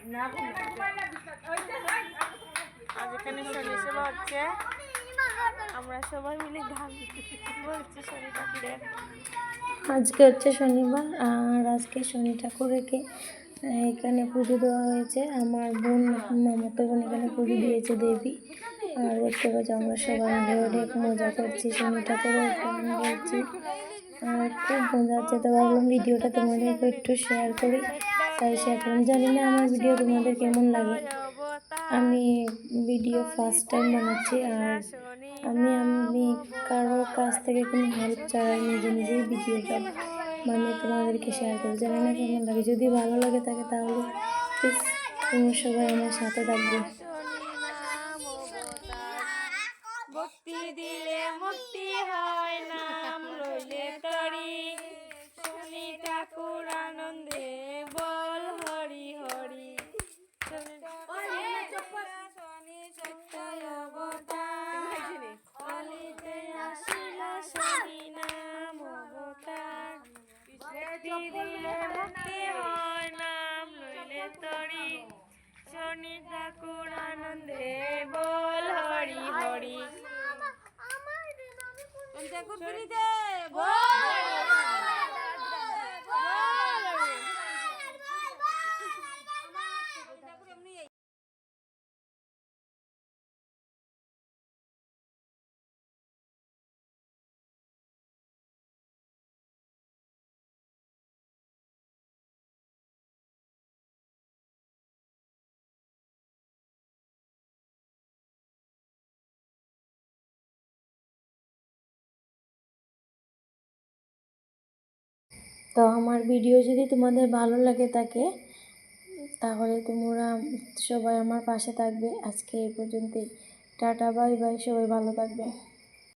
আজ এখানে শনি সেবা হচ্ছে, আমরা সবাই মিলে ধান বলছি শনি ঠাকুরের। আজকে হচ্ছে শনিবার, আর আজকে শনি ঠাকুরকে এখানে পুজো দেওয়া হয়েছে। আমার বোন, মামাতো বোন এখানে পুজো দিয়েছে দেবী। আর দেখতে পাচ্ছি আমরা সবাই মিলে অনেক মজা করছি, শনি ঠাকুরের গান গাইছি, আর খুব মজা হচ্ছে। তো ভাবলাম ভিডিওটা তোমাদেরকে একটু শেয়ার করি, তাই শেয়ার করলাম। জানি না আমার ভিডিও তোমাদের কেমন লাগে। আমি ভিডিও ফার্স্ট টাইম বানাচ্ছি, আর আমি কারো কাছ থেকে কোনো হেল্প ছাড়াই নিজে নিজেই ভিডিওটা বানিয়ে তোমাদেরকে শেয়ার করি। জানি না কেমন লাগে, যদি ভালো লাগে থাকে তাহলে প্লিজ তুমি সবাই আমার সাথে থাকবে। ভক্তি দিলে মুক্তি হয়, নাম লইলে তরি, শনি ঠাকুর আনন্দে বল হরি হরি। শনি সত্যই অবতার, কলিতে আসিল শনি নাম অবতার। ভক্তি দিলে মুক্তি হয়, নাম লইলে তরি, শনি ঠাকুর আনন্দে বল হরি হরি। তো আমার ভিডিও যদি তোমাদের ভালো লাগে থাকে তাহলে তোমরা সবাই আমার পাশে থাকবে। আজকে এই পর্যন্তই, টাটা বাই বাই, সবাই ভালো থাকবে।